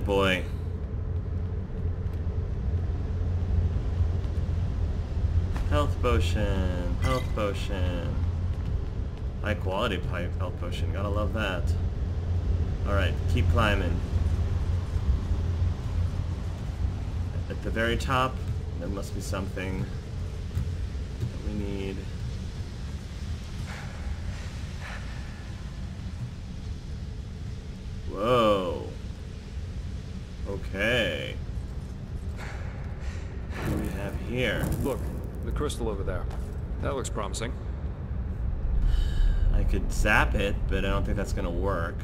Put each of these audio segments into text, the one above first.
Good boy. Health potion. Health potion. High quality pipe health potion. Gotta love that. Alright, keep climbing. At the very top, there must be something that we need. Whoa. Okay. What do we have here? Look, the crystal over there. That looks promising. I could zap it, but I don't think that's gonna work.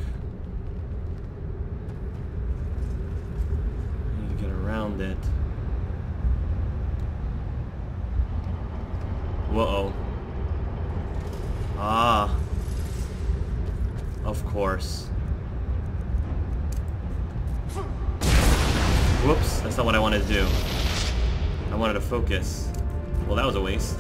I need to get around it. Whoa. Ah. Of course. Whoops, that's not what I wanted to do. I wanted to focus. Well, that was a waste.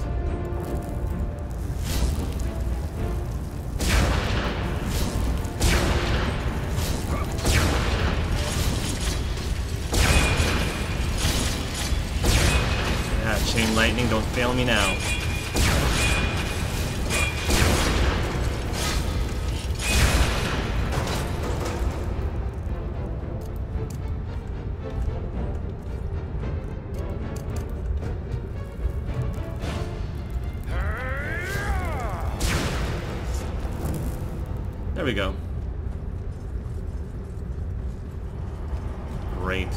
Yeah, chain lightning, don't fail me now. There we go. Great.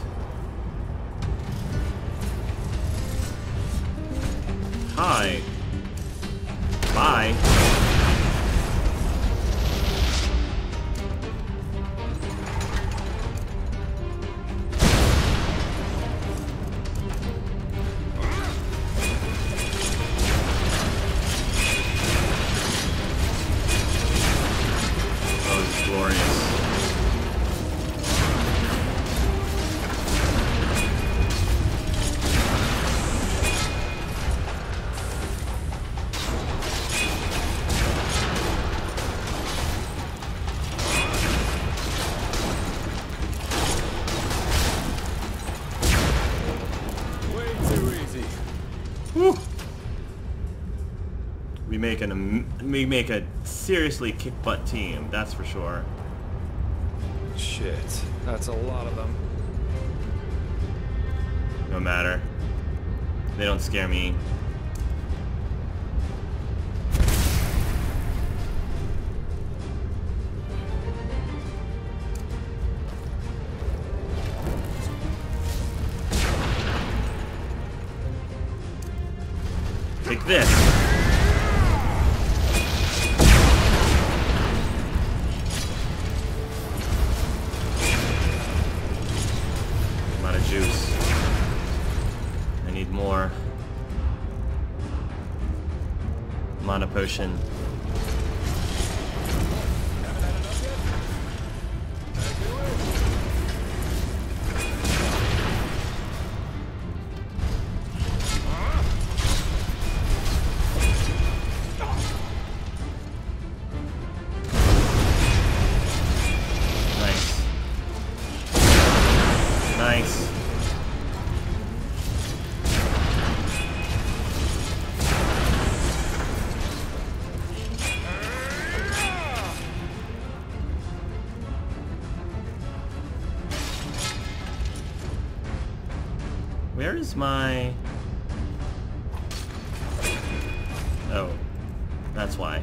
Hi. Bye. Woo. We make a seriously kick-butt team, that's for sure. Shit, that's a lot of them. No matter. They don't scare me. Take this. I'm out of juice. I need more. Mana potion. Nice. Where is my... Oh, that's why.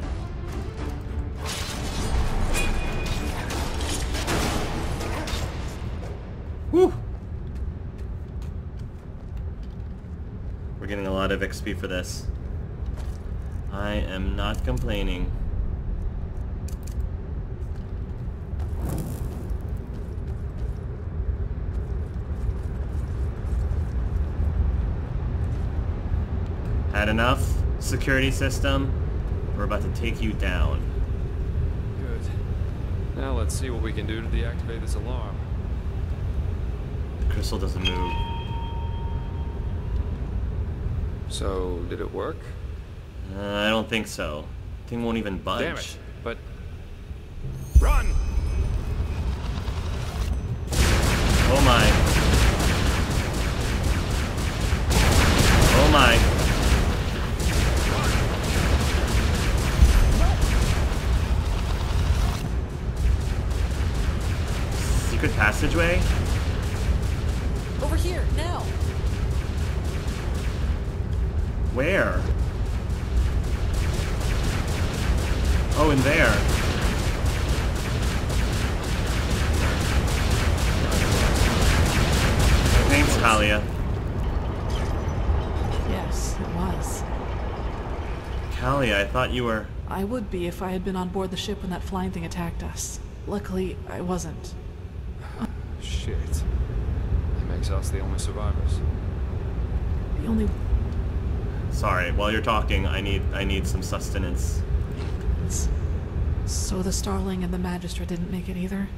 Whew! We're getting a lot of XP for this. I am not complaining. Had enough? Security system? We're about to take you down. Good. Now let's see what we can do to deactivate this alarm. The crystal doesn't move. So, did it work? I don't think so. Thing won't even budge. Damn it. But... Run! Oh my. Oh my. Secret passageway? Over here, now! Where? Oh, in there. Thanks, Kalia. Yes, it was. Kalia, I thought you were... I would be if I had been on board the ship when that flying thing attacked us. Luckily, I wasn't. Shit. That makes us the only survivors. The only... Sorry, while you're talking, I need some sustenance. So the Starling and the Magistrate didn't make it either?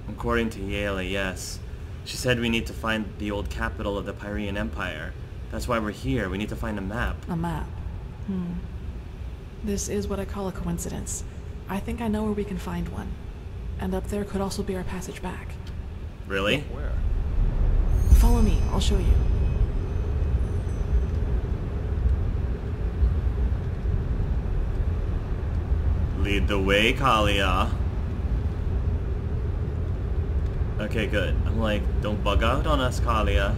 According to Yela, yes. She said we need to find the old capital of the Pyrean Empire. That's why we're here. We need to find a map. A map. This is what I call a coincidence. I think I know where we can find one. And up there could also be our passage back. Really? Where? Follow me, I'll show you. Lead the way, Kalia. Okay, good. I'm like, don't bug out on us, Kalia.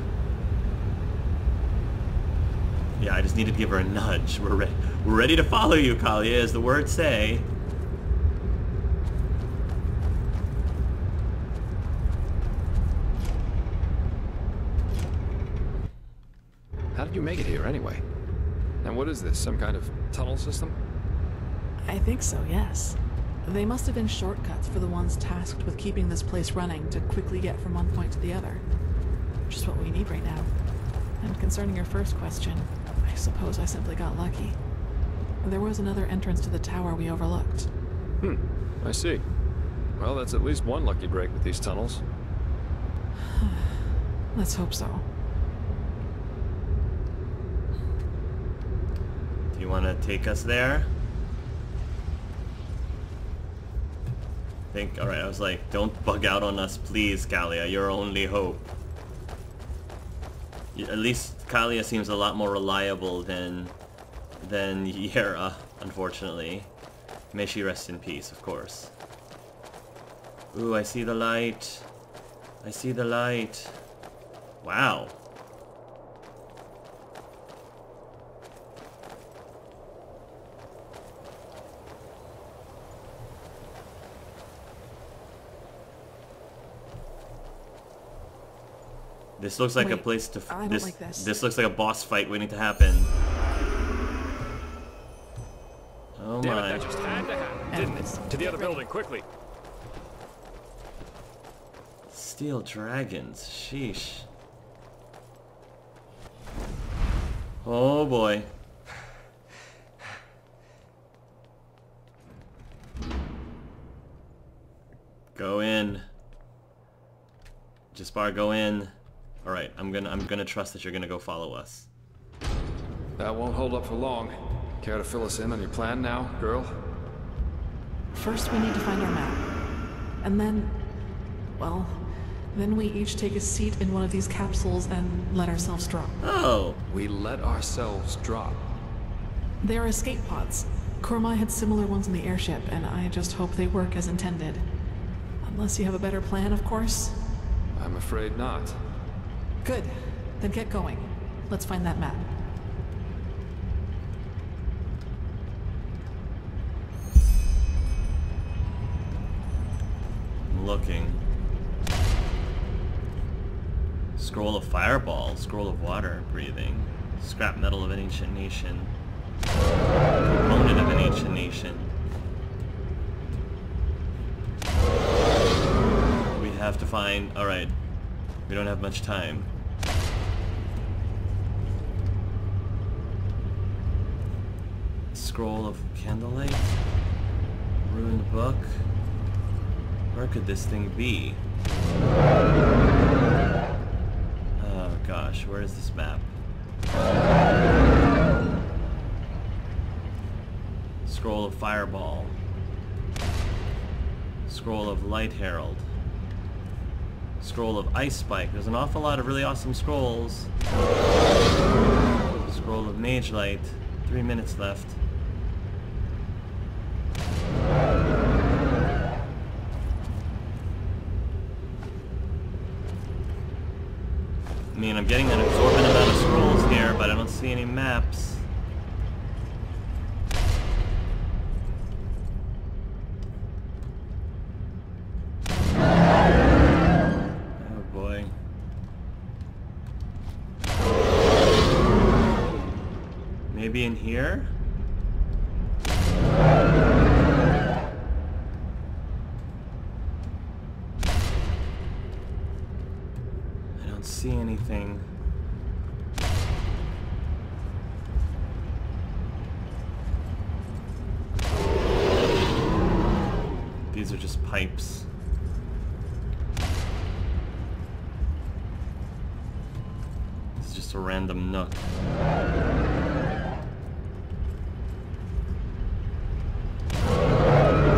Yeah, I just needed to give her a nudge. We're ready to follow you, Kalia, as the words say. How did you make it here, anyway? And what is this, some kind of tunnel system? I think so, yes. They must have been shortcuts for the ones tasked with keeping this place running to quickly get from one point to the other. Just what we need right now. And concerning your first question, I suppose I simply got lucky. There was another entrance to the tower we overlooked. I see. Well, that's at least one lucky break with these tunnels. Let's hope so. Do you want to take us there? Alright, I was like, don't bug out on us, please, Kalia. Your only hope. At least Kalia seems a lot more reliable than Yera, unfortunately. May she rest in peace, of course. Ooh, I see the light. I see the light. Wow. This looks like a place to... I don't like this. This looks like a boss fight waiting to happen. Oh Damn my. it, that just had to happen, didn't it? To the other building, quickly. Steel dragons. Sheesh. Oh boy. Go in. Jaspar, go in. Alright, I'm gonna trust that you're gonna go follow us. That won't hold up for long. Care to fill us in on your plan now, girl? First, we need to find our map. And then... well... then we each take a seat in one of these capsules and let ourselves drop. Oh! We let ourselves drop. They are escape pods. Kormai had similar ones in the airship, and I just hope they work as intended. Unless you have a better plan, of course. I'm afraid not. Good. Then get going. Let's find that map. I'm looking. Scroll of fireball, scroll of water breathing, scrap metal of an ancient nation, component of an ancient nation. We have to find... Alright, we don't have much time. Scroll of candlelight, ruined book. Where could this thing be? Oh gosh, where is this map? Scroll of fireball. Scroll of light herald. Scroll of Ice Spike. There's an awful lot of really awesome scrolls. Scroll of Mage Light. 3 minutes left. I mean, I'm getting an absorbent amount of scrolls here, but I don't see any maps. Oh boy. Maybe in here? See anything. These are just pipes. This is just a random nook.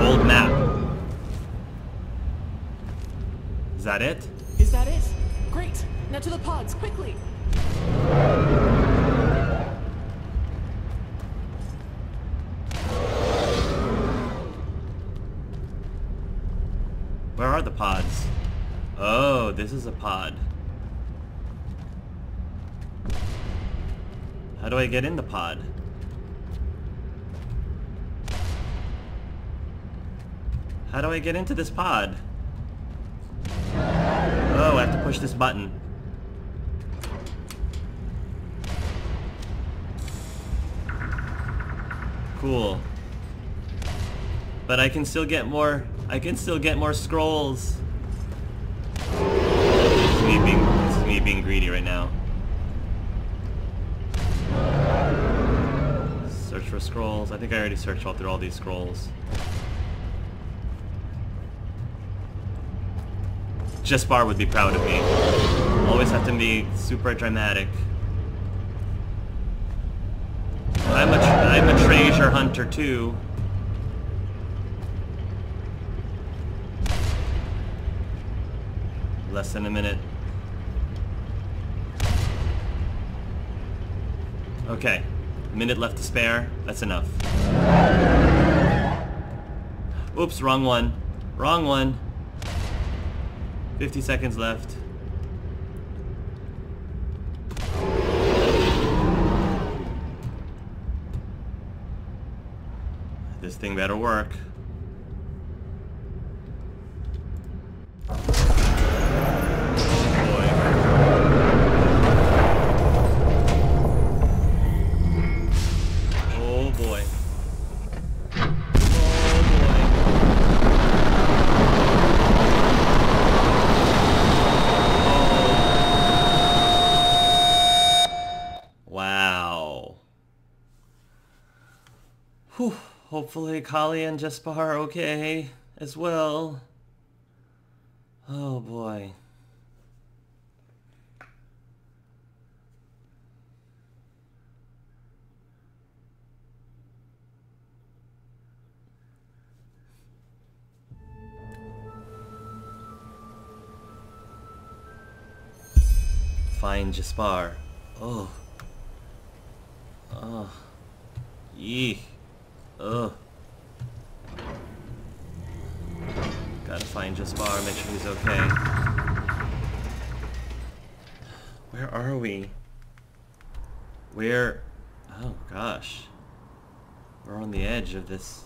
Old map. Is that it? Is that it? Great. Now to the pods, quickly! Where are the pods? Oh, this is a pod. How do I get in the pod? How do I get into this pod? Oh, I have to push this button. Cool. But I can still get more. I can still get more scrolls. This is me being greedy right now. Search for scrolls. I think I already searched all through all these scrolls. Jespar would be proud of me. Always have to be super dramatic. I'm a treasure hunter too. Less than a minute. Okay. Minute left to spare. That's enough. Oops, wrong one. Wrong one. 50 seconds left. This thing better work. Oh boy. Wow. Whew. Hopefully Kali and Jespar are okay as well. Oh boy. Find Jespar. Oh. Oh. Yee. Ugh. Gotta find Jespar, make sure he's okay. Where are we? Where? Oh gosh. We're on the edge of this.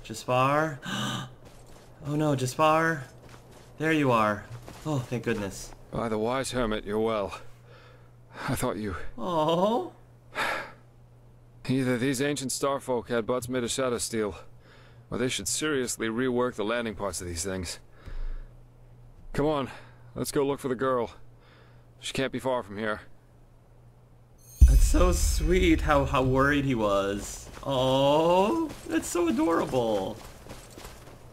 Jespar? Oh no, Jespar? There you are. Oh, thank goodness. By the wise hermit, you're well. I thought you... Oh. Either these ancient starfolk had butts made of shadow steel, or they should seriously rework the landing parts of these things. Come on, let's go look for the girl. She can't be far from here. That's so sweet how worried he was. Oh, that's so adorable.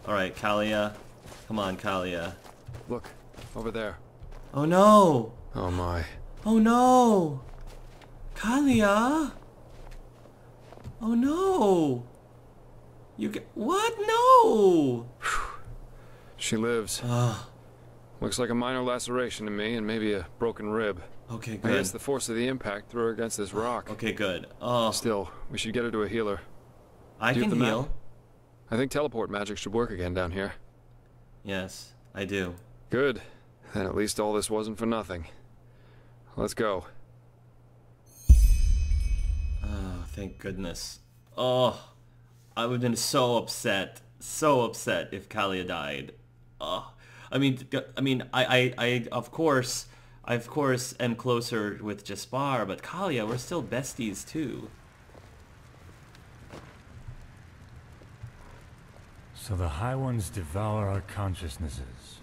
Alright, Kalia. Come on, Kalia. Look, over there. Oh no! Oh my. Oh no! Kalia! Oh no! You get what? No. She lives. Looks like a minor laceration to me, and maybe a broken rib. Okay, I good. guess the force of the impact threw her against this rock. Okay, good. Oh, Still, we should get her to a healer. I Do you can have the map? heal. I think teleport magic should work again down here. Yes, I do. Good. Then at least all this wasn't for nothing. Let's go. Oh, thank goodness. Oh, I would have been so upset if Kalia died. Oh, I of course am closer with Jaspar, but Kalia, we're still besties too. So the High Ones devour our consciousnesses.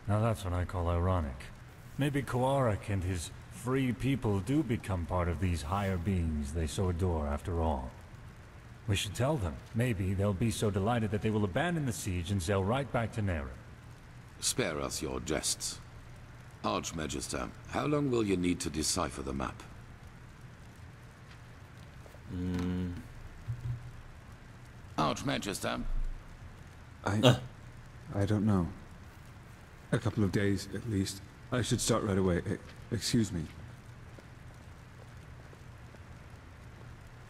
Now that's what I call ironic. Maybe Koarik and his free people do become part of these higher beings they so adore after all. We should tell them. Maybe they'll be so delighted that they will abandon the siege and sail right back to Nera. Spare us your jests. Archmagister, how long will you need to decipher the map? Archmagister? I don't know. A couple of days, at least. I should start right away. Excuse me.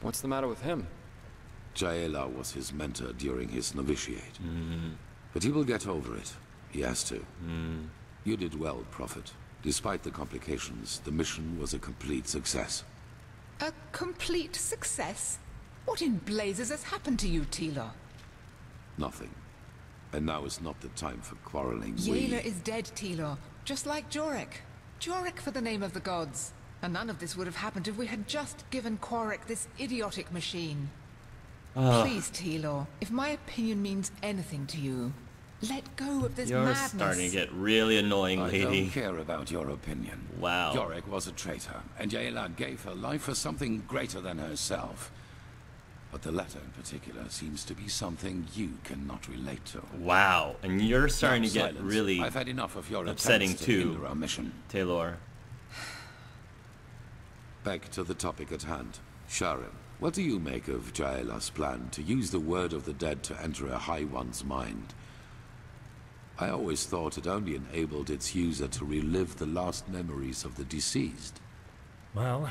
What's the matter with him? Jaela was his mentor during his novitiate. But he will get over it. He has to. You did well, Prophet. Despite the complications, the mission was a complete success. A complete success? What in blazes has happened to you, Tila? Nothing. And now is not the time for quarreling. Yaela is dead, Tila. Just like Jorek. Jorek for the name of the gods. And none of this would have happened if we had just given Quarik this idiotic machine. Please, Tila, if my opinion means anything to you, let go of this madness. You're starting to get really annoying, lady. I don't care about your opinion. Wow. Jorek was a traitor, and Yaela gave her life for something greater than herself. But the latter in particular seems to be something you cannot relate to. Wow, and you're starting Now, to get silence. really I've had enough of your upsetting attempts to too, hinder our mission. Taylor. Back to the topic at hand. Sharon, what do you make of Jaela's plan to use the word of the dead to enter a High One's mind? I always thought it only enabled its user to relive the last memories of the deceased. Well,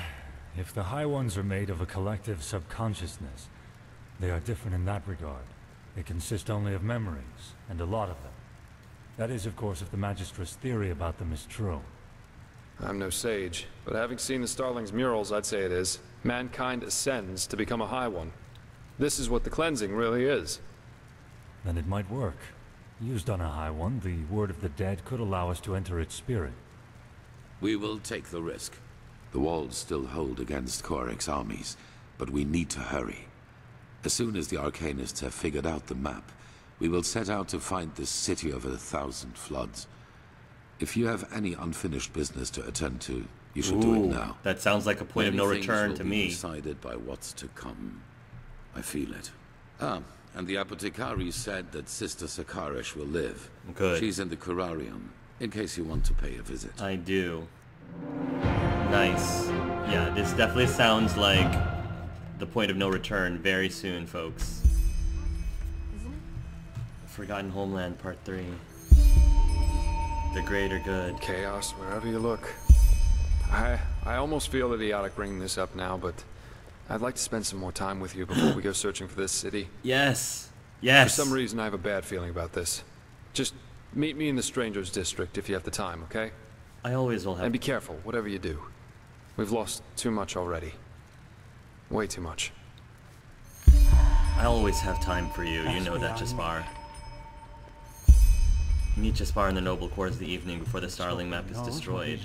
if the High Ones are made of a collective subconsciousness, they are different in that regard. They consist only of memories, and a lot of them. That is, of course, if the Magistra's theory about them is true. I'm no sage, but having seen the Starling's murals, I'd say it is. Mankind ascends to become a High One. This is what the cleansing really is. Then it might work. Used on a High One, the word of the dead could allow us to enter its spirit. We will take the risk. The walls still hold against Korik's armies, but we need to hurry. As soon as the Arcanists have figured out the map, we will set out to find this city of 1,000 floods. If you have any unfinished business to attend to, you should do it now. That sounds like a point of no return to me. Decided by what's to come. I feel it. And the apothecary said that Sister Sakarish will live. Good. She's in the Curarium, in case you want to pay a visit. I do. Nice. Yeah, this definitely sounds like the point of no return very soon, folks. Forgotten Homeland Part 3. The greater good. Chaos wherever you look. I almost feel idiotic bringing this up now, but I'd like to spend some more time with you before we go searching for this city. Yes. Yes. For some reason, I have a bad feeling about this. Just meet me in the Stranger's District if you have the time, okay? I always will have. And be careful, whatever you do. We've lost too much already. Way too much. I always have time for you. You know that, Jaspar. Meet Jaspar in the noble quarters of the evening before the Starling map is destroyed.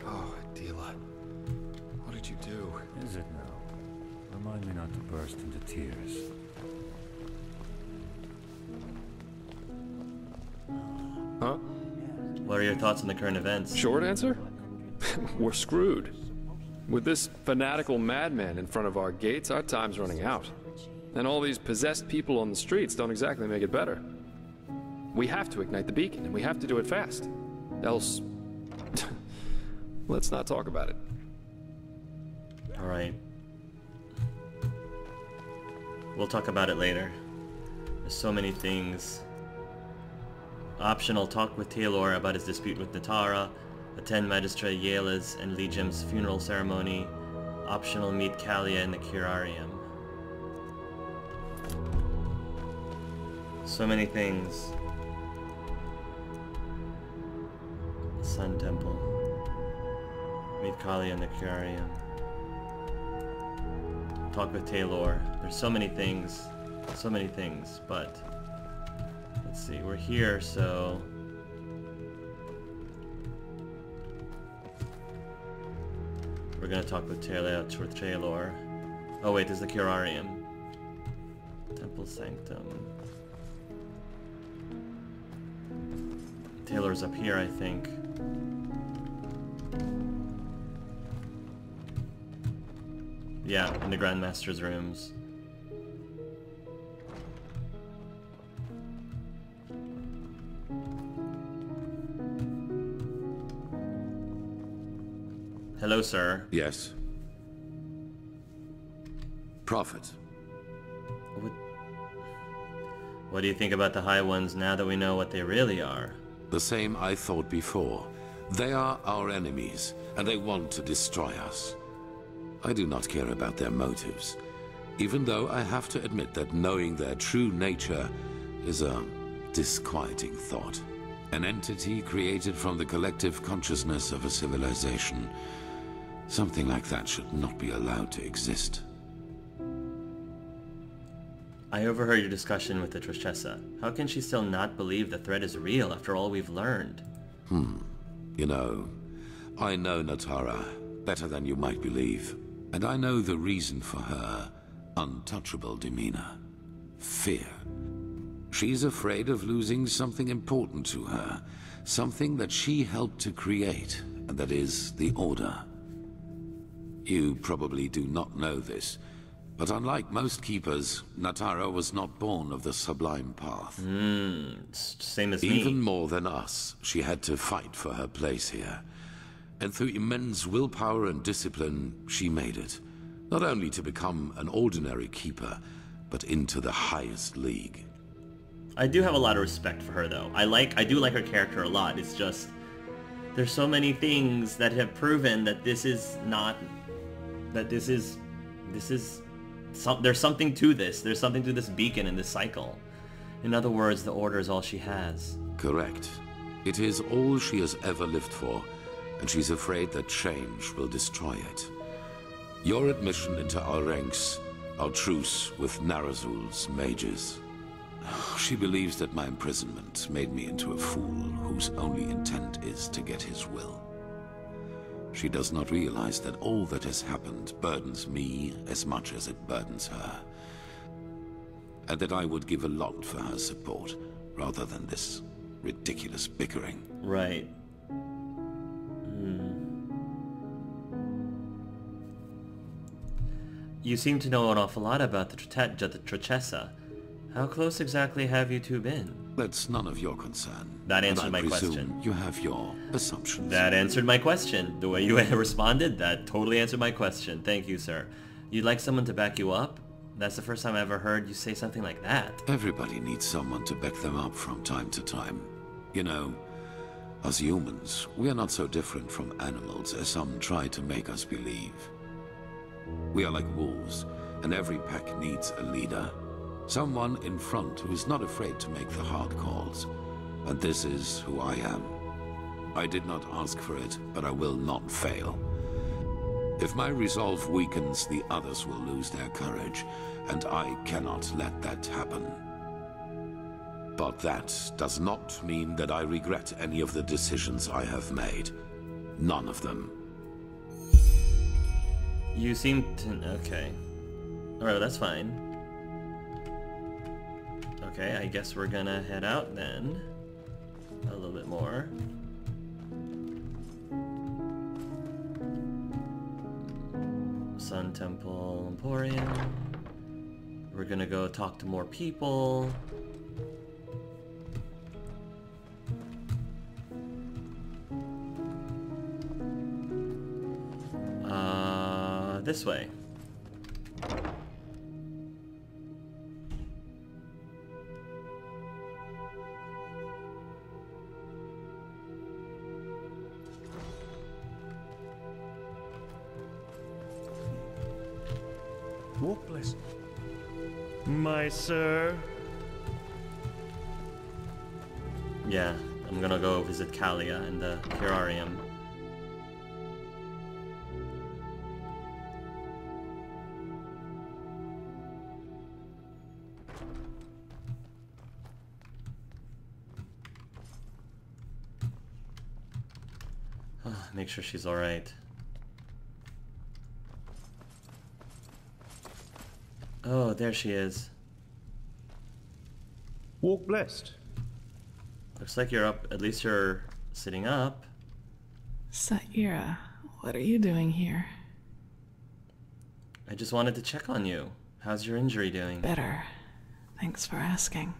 Oh, Adila. What did you do? Is it now? Remind me not to burst into tears. Huh? What are your thoughts on the current events? Short answer? We're screwed. With this fanatical madman in front of our gates, our time's running out. And all these possessed people on the streets don't exactly make it better. We have to ignite the beacon, and we have to do it fast. Else... let's not talk about it. Alright. We'll talk about it later. There's so many things. Optional, talk with Taylor about his dispute with Natara. Attend Magistrate Yela's and Legium's funeral ceremony. Optional, meet Kalia in the Curarium. So many things. Sun Temple. Meet Kalia in the Curarium. Talk with Taylor. There's so many things. So many things, but... Let's see, we're here, so... We're gonna talk with Taylor. Oh wait, there's the Curarium. Temple Sanctum. Taylor's up here, I think. Yeah, in the Grandmaster's rooms. Hello, sir. Yes. Prophet. What do you think about the High Ones now that we know what they really are? The same I thought before. They are our enemies, and they want to destroy us. I do not care about their motives, even though I have to admit that knowing their true nature is a disquieting thought. An entity created from the collective consciousness of a civilization. Something like that should not be allowed to exist. I overheard your discussion with the Trishessa. How can she still not believe the threat is real after all we've learned? You know, I know Natara better than you might believe, and I know the reason for her untouchable demeanor. Fear. She's afraid of losing something important to her, something that she helped to create, and that is the Order. You probably do not know this, but unlike most keepers, Natara was not born of the Sublime Path. Same as me. Even more than us, she had to fight for her place here. And through immense willpower and discipline, she made it. Not only to become an ordinary keeper, but into the highest league. I do have a lot of respect for her, though. I do like her character a lot. It's just... There's so many things that have proven that this is not... That this is... There's something to this. There's something to this beacon and this cycle. In other words, the Order is all she has. Correct. It is all she has ever lived for, and she's afraid that change will destroy it. Your admission into our ranks, our truce with Narazul's mages. She believes that my imprisonment made me into a fool whose only intent is to get his will. She does not realize that all that has happened burdens me as much as it burdens her. And that I would give a lot for her support, rather than this ridiculous bickering. Right. You seem to know an awful lot about the Trishessa. How close exactly have you two been? That's none of your concern. That answered my I presume question. You have your assumptions. That answered my question. The way you responded, that totally answered my question. Thank you, sir. You'd like someone to back you up? That's the first time I ever heard you say something like that. Everybody needs someone to back them up from time to time. You know, as humans, we are not so different from animals as some try to make us believe. We are like wolves, and every pack needs a leader. Someone in front who is not afraid to make the hard calls. And this is who I am. I did not ask for it, but I will not fail. If my resolve weakens, the others will lose their courage, and I cannot let that happen. But that does not mean that I regret any of the decisions I have made. None of them. You seem to... Okay. Alright, that's fine. Okay, I guess we're gonna head out then. A little bit more. Sun Temple Emporium. We're gonna go talk to more people. this way. Walk, blessed. My sir. Yeah, I'm gonna go visit Kalia and the Curarium. Make sure she's alright. Oh, there she is. Walk blessed. Looks like you're up. At least you're sitting up. Saira, what are you doing here? I just wanted to check on you. How's your injury doing? Better. Thanks for asking.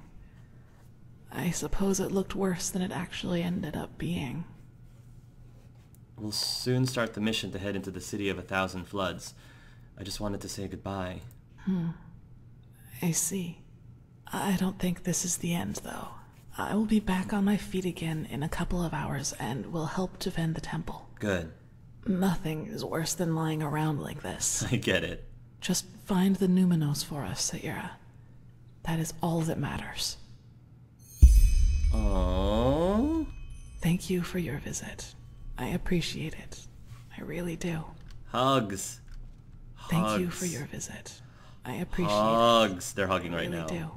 I suppose it looked worse than it actually ended up being. We'll soon start the mission to head into the City of 1,000 Floods. I just wanted to say goodbye. I see. I don't think this is the end, though. I will be back on my feet again in a couple of hours and will help defend the temple. Good. Nothing is worse than lying around like this. I get it. Just find the Numinos for us, Saira. That is all that matters. Aww. Thank you for your visit. I appreciate it. I really do. Hugs. Thank you for your visit. I appreciate Hugs. it. They're hugging right I really now. do.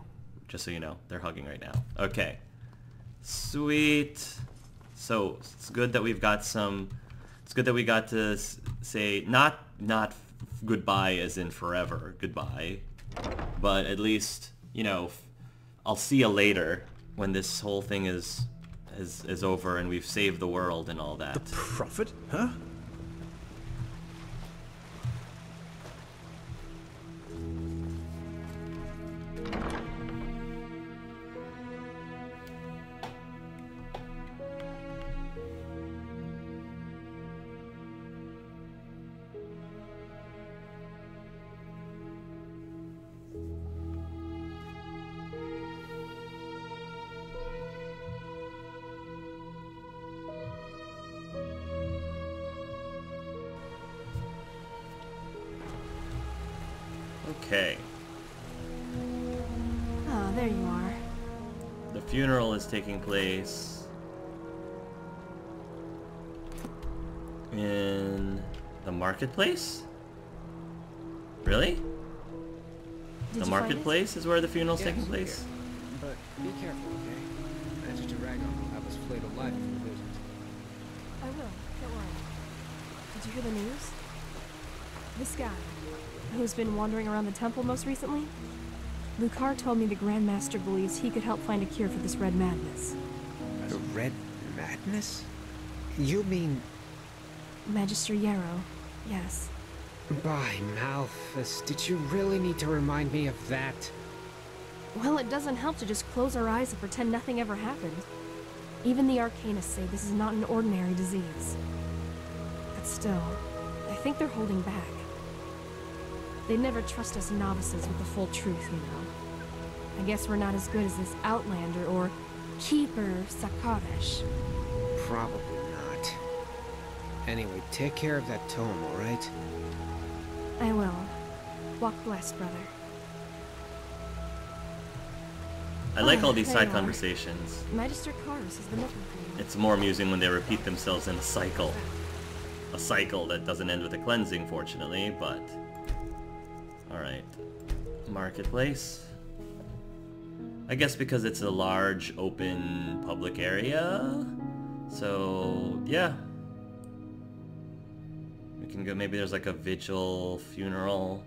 Just so you know, they're hugging right now. Okay. Sweet. So, it's good that we've got some... It's good that we got to say, not goodbye as in forever, goodbye. But at least, you know, I'll see you later when this whole thing is over and we've saved the world and all that. The prophet, huh? Okay. Ah, there you are. The funeral is taking place in the marketplace? Really? Did The you marketplace is where the funeral's taking place? But be careful, okay? Magister Dragon will have us flayed alive if we lose it. I will. Don't worry. Did you hear the news? This guy, who's been wandering around the temple most recently? Lucar told me the Grand Master believes he could help find a cure for this red madness. The red madness? You mean... Magister Yarrow, yes. By Malthus, did you really need to remind me of that? Well, it doesn't help to just close our eyes and pretend nothing ever happened. Even the Arcanists say this is not an ordinary disease. But still, I think they're holding back. They'd never trust us novices with the full truth, you know. I guess we're not as good as this Outlander or Keeper Sakaresh. Probably not. Anyway, take care of that tome, alright? I will. Walk blessed, brother. I like all these There side you are. conversations. Magister Karus has been looking for you. It's more amusing when they repeat themselves in a cycle. A cycle that doesn't end with a cleansing, fortunately, but... Alright. Marketplace. I guess because it's a large, open, public area. So, yeah. We can go, maybe there's like a vigil, funeral.